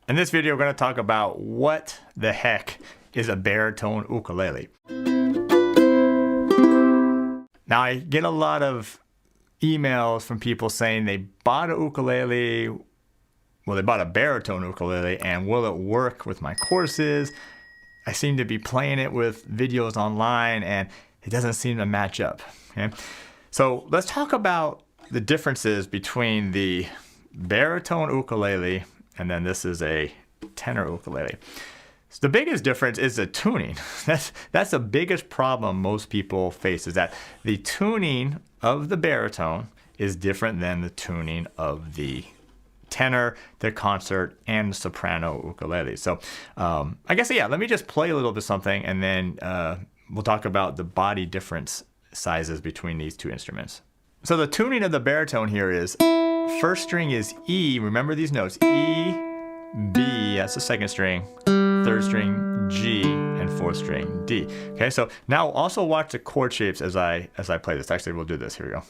In this video, we're going to talk about what the heck is a baritone ukulele. Now, I get a lot of emails from people saying they bought a ukulele, well, they bought a baritone ukulele, and will it work with my courses? I seem to be playing it with videos online, and it doesn't seem to match up. Okay? So let's talk about the differences between the baritone ukulele and then this is a tenor ukulele. So the biggest difference is the tuning. That's the biggest problem most people face, is that the tuning of the baritone is different than the tuning of the tenor, the concert, and the soprano ukulele. So I guess, yeah, let me just play a little bit something, and then we'll talk about the body difference sizes between these two instruments. So the tuning of the baritone here is, first string is E, remember these notes, E, B, that's the second string, third string G, and fourth string D. Okay, so now also watch the chord shapes as I play this. Actually, we'll do this. Here we go.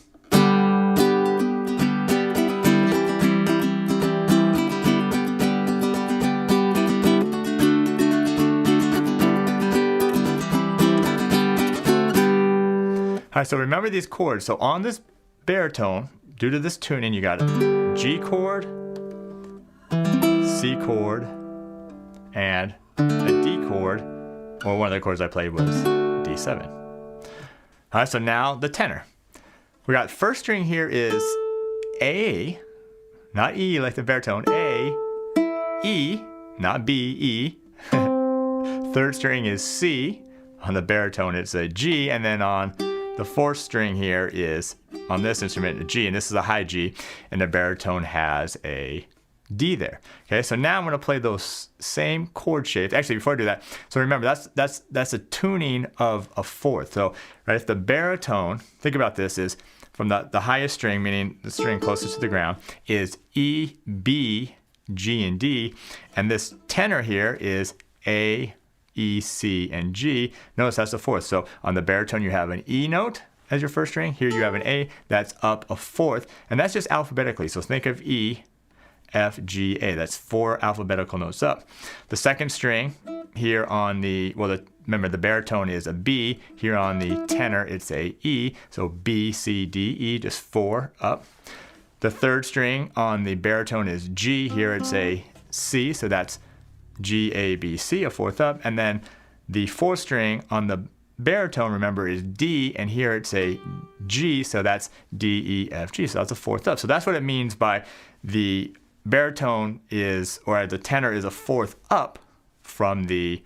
All right, so remember these chords. So on this baritone, due to this tuning, you got a G chord, C chord, and a D chord, or one of the chords I played was D7. All right, so now the tenor. We got first string here is A, not E like the baritone, A, E, not B, E. Third string is C. On the baritone, it's a G, and then on the fourth string here is, on this instrument, a G, and this is a high G, and the baritone has a D there. Okay, so now I'm going to play those same chord shapes. Actually, before I do that, so remember that's a tuning of a fourth. So, right, if the baritone, think about this, is from the highest string, meaning the string closest to the ground, is E, B, G, and D, and this tenor here is A, E, C, and G. Notice that's the fourth. So on the baritone, you have an E note as your first string. Here you have an A, that's up a fourth, and that's just alphabetically. So think of E, F, G, A. That's four alphabetical notes up. The second string here on the, remember the baritone is a B. Here on the tenor, it's a E. So B, C, D, E, just four up. The third string on the baritone is G. Here it's a C, so that's G, A, B, C, a fourth up. And then the fourth string on the baritone, remember, is D, and here it's a G, so that's D, E, F, G, so that's a fourth up. So that's what it means by the baritone is, or the tenor is a fourth up from the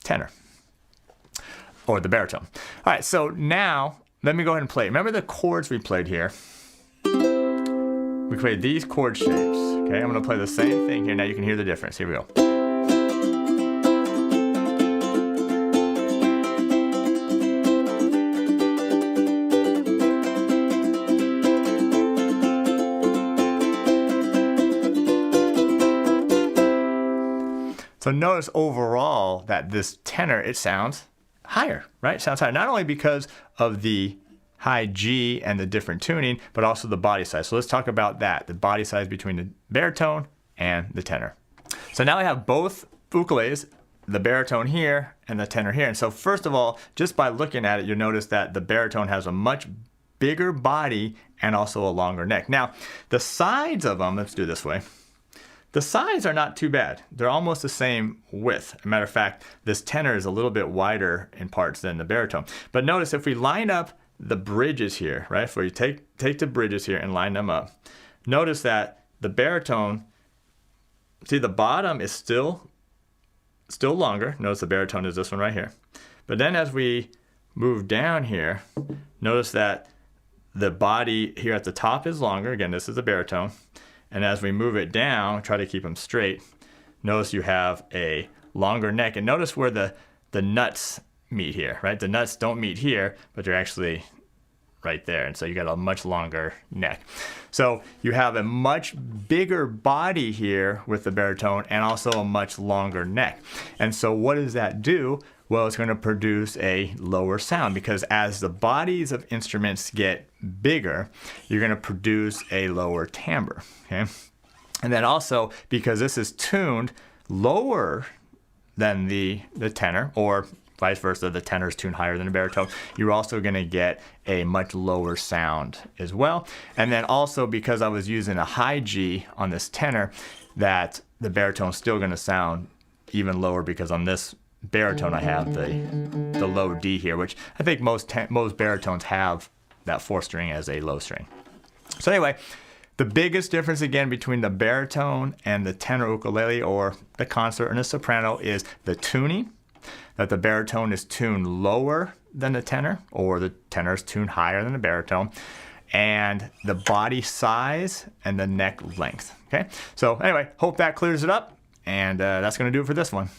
tenor, or the baritone. All right, so now let me go ahead and play. Remember the chords we played here? We played these chord shapes. Okay, I'm going to play the same thing here. Now you can hear the difference. Here we go. So notice overall that this tenor, it sounds higher, right? It sounds higher, not only because of the high G and the different tuning, but also the body size. So let's talk about that, the body size between the baritone and the tenor. So now I have both ukuleles, the baritone here and the tenor here. And so first of all, just by looking at it, you'll notice that the baritone has a much bigger body and also a longer neck. Now, the sides of them, let's do it this way. The sides are not too bad. They're almost the same width. As a matter of fact, this tenor is a little bit wider in parts than the baritone. But notice if we line up the bridges here, right? If we take the bridges here and line them up, notice that the baritone, see the bottom is still longer. Notice the baritone is this one right here. But then as we move down here, notice that the body here at the top is longer. Again, this is the baritone. And as we move it down, try to keep them straight, notice you have a longer neck. And notice where the nuts meet here, right? The nuts don't meet here, but they're actually right there. And so you got a much longer neck. So you have a much bigger body here with the baritone and also a much longer neck. And so what does that do? Well, it's going to produce a lower sound, because as the bodies of instruments get bigger, you're going to produce a lower timbre. Okay? And then also, because this is tuned lower than the tenor, or vice versa, the tenor is tuned higher than the baritone, you're also going to get a much lower sound as well. And then also, because I was using a high G on this tenor, that the baritone is still going to sound even lower, because on this baritone I have the low D here, which I think most baritones have that 4th string as a low string. So anyway, the biggest difference again between the baritone and the tenor ukulele, or the concert and the soprano, is the tuning. That the baritone is tuned lower than the tenor, or the tenor is tuned higher than the baritone, and the body size and the neck length. Okay, so anyway, hope that clears it up, and that's going to do it for this one.